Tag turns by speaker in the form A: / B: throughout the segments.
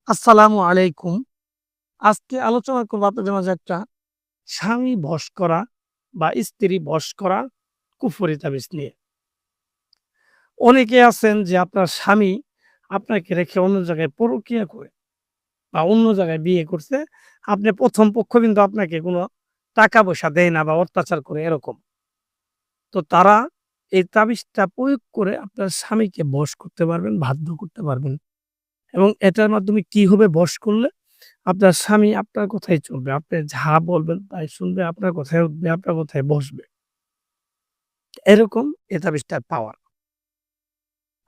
A: আসসালামু আলাইকুম। আজকে আলোচনা করব আপনাদের মাঝে একটা স্বামী বশ করা বা স্ত্রী বশ করা কুফরি তাবিজ নিয়ে। অনেকে আছেন যে আপনার স্বামী আপনাকে রেখে অন্য জায়গায় পরকীয়া করে বা অন্য জায়গায় বিয়ে করছে। আপনি ১ম পক্ষ কিন্তু আপনাকে কোনো টাকা-পয়সা দেয় না বা অত্যাচার করে এরকম। তো তারা এই তাবিজটা প্রয়োগ করে আপনার স্বামীকে বশ করতে পারবেন, বাধ্য করতে পারবেন এবং এটার মাধ্যমে কি হবে বশ করলে আপনার স্বামী আপনার কথাই চলবে। আপনি যা বলবেন তাই শুনবে, আপনার কথায় উঠবে, আপনার কথায় বসবে। এরকম এ তাবিজটার পাওয়ার।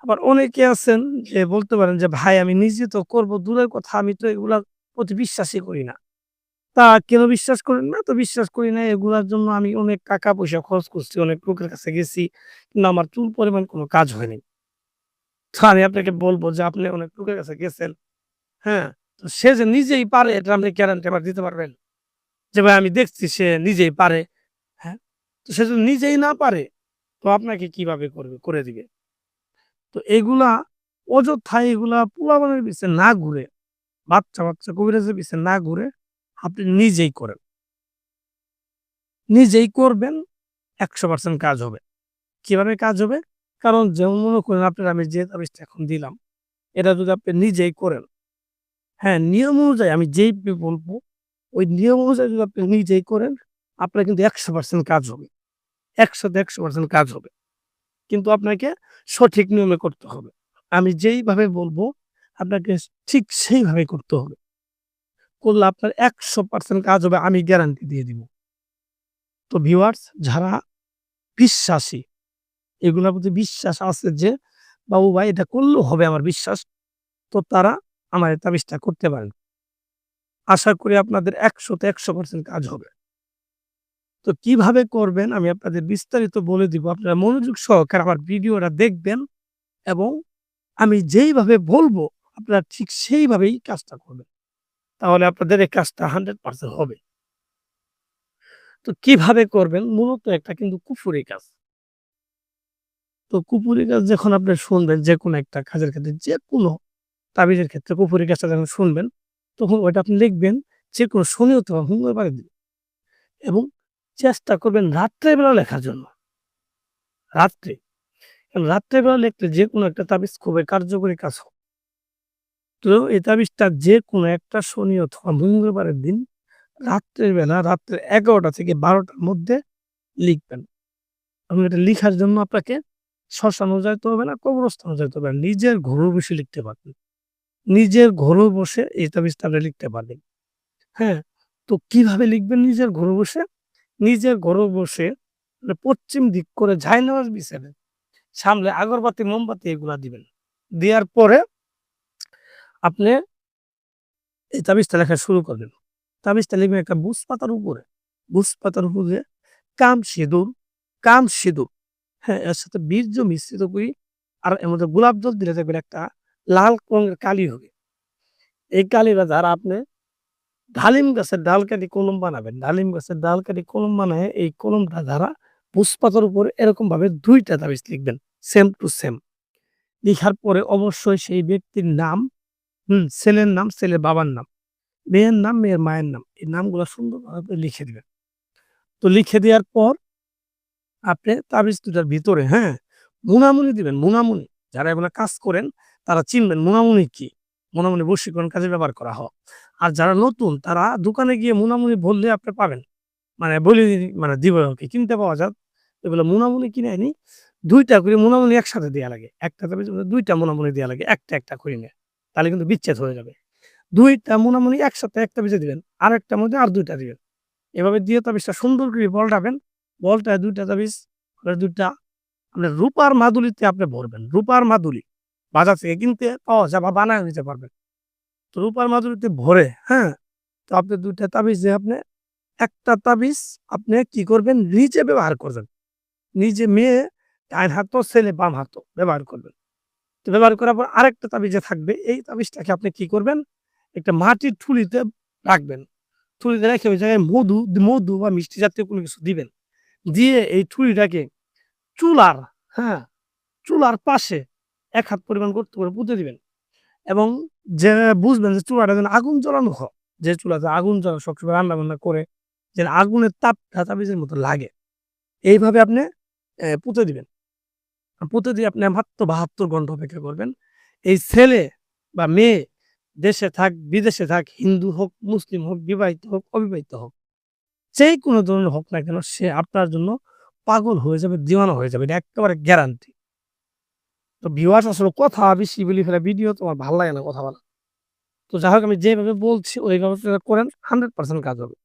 A: আবার অনেকে আছেন যে বলতে পারেন যে, "ভাই আমি নিজে তো করব দূরের কথা আমি তো এগুলার প্রতি বিশ্বাসই করি না।" তা কেন বিশ্বাস করেন না? তো বিশ্বাস করি না এগুলার জন্য আমি অনেক টাকা-পয়সা খরচ করছি, অনেক লোকের কাছে গেছি। কিন্তু আমার চুল পরিমাণ কোনো কাজ হয়নি। তো আমি আপনাকে বলব যে আপনি অনেক লোকের কাছে গেছেন, হ্যাঁ? তো সে যে নিজেই পারে এটা আপনি গ্যারান্টি আমাকে দিতে পারবেন? যে ভাই আমি দেখছি সে নিজেই পারে। হ্যাঁ? তো সে যদি নিজেই না পারে, তো আপনাকে কিভাবে করবে? করে দিবে। তো এগুলা অযথায় এগুলা পোলাপানের পিছে না ঘুরে, বাচ্চা কবিরাজের পিছে না ঘুরে আপনি নিজেই করেন। নিজেই করবেন ১০০% কাজ হবে। কিভাবে কাজ হবে? কারণ যেমন মনে করেন আপনার আমি যে তাবিজটা এখন দিলাম, এটা যদি আপনি নিজেই করেন, হ্যাঁ, নিয়ম অনুযায়ী আমি যেই বলব, ওই নিয়ম অনুযায়ী যদি আপনি নিজেই করেন, আপনার কিন্তু ১০০% কাজ হবে। ১০০ তে ১০০% কাজ হবে। কিন্তু আপনাকে সঠিক নিয়মে করতে হবে। আমি যেইভাবে বলবো আপনাকে ঠিক সেইভাবে করতে হবে। করলে আপনার ১০০% কাজ হবে আমি গ্যারান্টি দিয়ে দিব। তো ভিউয়ার্স যারা বিশ্বাসী, এগুলোর প্রতি বিশ্বাস আছে যে, বাবু ভাই এটা করলেও হবে আমার বিশ্বাস। তো তারা আমার এই তাবিজটা করতে পারেন। আশা করি আপনাদের ১০০ তে ১০০% কাজ হবে। তো কিভাবে করবেন আমি আপনাদের বিস্তারিত বলে দিব। আপনারা মনোযোগ সহকারে আমার ভিডিওটা দেখবেন এবং আমি যেইভাবে বলবো, আপনারা ঠিক সেইভাবেই কাজটা করবেন। তাহলে আপনাদের এই কাজটা 100% হবে। তো কিভাবে করবেন? মূলত একটা কিন্তু কুফুরি কাজ। তো কুফুরি কাজ যখন আপনি শুনবেন যেকোনো একটা কাজের ক্ষেত্রে, যেকোনো তাবিজের ক্ষেত্রে কুফুরি কাজটা যখন শুনবেন, তখন ওইটা আপনি লিখবেন যেকোনো শনি অথবা মঙ্গলবারের দিন এবং চেষ্টা করবেন রাত্রে বেলা লেখার জন্য। রাত্রে। কারণ রাত্রে বেলা লিখলে যেকোনো একটা তাবিজ খুবই কার্যকরী কাজ হবে। তো এই তাবিজটা যেকোনো একটা শনি অথবা মঙ্গলবারের দিন রাত্রের বেলা রাত্রে ১১টা থেকে ১২টার মধ্যে লিখবেন। এবং এটা লিখার জন্য আপনাকে শ্মশানেও যাইতে হবে না, কবরস্থানেও যাইতে হবে না। নিজের ঘরে বসে লিখতে পারবেন। নিজের ঘরে বসে এই তাবিজটা আপনি লিখতে পারবেন। হ্যাঁ? তো কিভাবে লিখবেন নিজের ঘরে বসে? নিজের ঘরে বসে পশ্চিম দিক করে জায়নামাজ বিছাবেন। সামনে আগরবাতি, মোমবাতি এগুলা দিবেন। দেয়ার পরে আপনি এই তাবিজটা লেখা শুরু করবেন। তাবিজটা লিখবেন একটা বুজ পাতার উপরে। বুজ পাতার উপরে কাম সিঁদুর, কাম সিঁদুর, হ্যাঁ? এর সাথে বীর্য মিশ্রিত করি। আর এর মধ্যে গোলাপ জল দিলে দেখবেন একটা লাল রঙের কালি হবে। এই কালিটা দ্বারা আপনি ডালিম গাছের ডাল কেটে কলম বানাবেন। ডালিম গাছের ডাল কেটে কলম বানায়ে এই কলমটা দ্বারা বুজ পাতার উপরে এরকমভাবে ২ টা তাবিজ লিখবেন। Same to same. লিখার পরে অবশ্যই সেই ব্যক্তির নাম, ছেলের নাম, ছেলের বাবার নাম, মেয়ের নাম, মেয়ের মায়ের নাম। এই নামগুলা সুন্দরভাবে লিখে দিবেন। তো লিখে দেওয়ার পর আপনি তাবিজ ২ টার ভিতরে, হ্যাঁ? মুনামুনি দিবেন, মুনামুনি। যারা এগুলা কাজ করেন তারা চিনবেন মুনামুনি কি? মুনামুনি বশীকরণ কাজে ব্যবহার করা হয়। আর যারা নতুন তারা দোকানে গিয়ে মুনামুনি বললে আপনি পাবেন। মানে বলে মানে দিবে আরকি, কিনতে পাওয়া যায়। এগুলো মুনামুনি কিনে আনি ২ টা করে মুনামুনি একসাথে দেয়া লাগে। একটা তাবিজের মধ্যে ২ টা মুনামুনি দেয়া লাগে। একটা কইরে। তাহলে কিন্তু বিচ্ছেদ হয়ে যাবে। ২ টা মুনামুনি একসাথে একটা তাবিজে দিবেন। আরেকটার মধ্যে আর ২ টা দিবেন। এভাবে দিয়ে তাবিজটা সুন্দর করে বলটাবেন। বলটায় ২ টা তাবিজ, ২ টা আপনার রূপার মাদুলিতে আপনি ভরবেন। রূপার মাদুলি। বাজার থেকে কিনতে পাওয়া যায় বা বানায়ও নিতে পারবেন। তো রূপার মাদুলিতে ভরে, হ্যাঁ? তো আপনি ২ টা তাবিজ দিয়ে আপনি একটা তাবিজ আপনি কি করবেন? নিজে ব্যবহার করবেন। নিজে মেয়ে ডাইন হাতও, ছেলে বাম হাতও ব্যবহার করবেন। তো ব্যবহার করার পর আরেকটা তাবিজ যে থাকবে, এই তাবিজটাকে আপনি কি করবেন? একটা মাটির ঠুলিতে রাখবেন। ঠুলিতে রেখে ওই জায়গায় মধু বা মিষ্টি জাতীয় কোনো কিছু দিবেন। দিয়ে এই ঠুলিটাকে চুলার, হ্যাঁ? চুলার পাশে ১ হাত পরিমাণ গর্ত করে পুঁতে দিবেন এবং যে বুঝবেন যে চুলাটা যেন আগুন জ্বালানো হয়। যে চুলাতে আগুন জ্বালানো সবসময় রান্না-বান্না করে যেন আগুনের তাপটা তাবিজের মতো লাগে। এইভাবে আপনি পুঁতে দিবেন। পুঁতে দিয়ে আপনি মাত্র ৭২ ঘন্টা অপেক্ষা করবেন। এই ছেলে বা মেয়ে দেশে থাক, বিদেশে থাক, হিন্দু হোক, মুসলিম হোক, বিবাহিত হোক, অবিবাহিত হোক, যেই কোনো ধরনের হোক না কেন সে আপনার জন্য পাগল হয়ে যাবে, দিওয়ানা হয়ে যাবে। এটা এক্কেবারে গ্যারান্টি। তো ভিউয়ার্স আসলে কথা বেশি বলে ফেলা ভিডিও তো আমার ভাল লাগে না কথা বলা। তো যাই হোক আমি যেভাবে বলছি ওইভাবে করেন 100% কাজ হবে।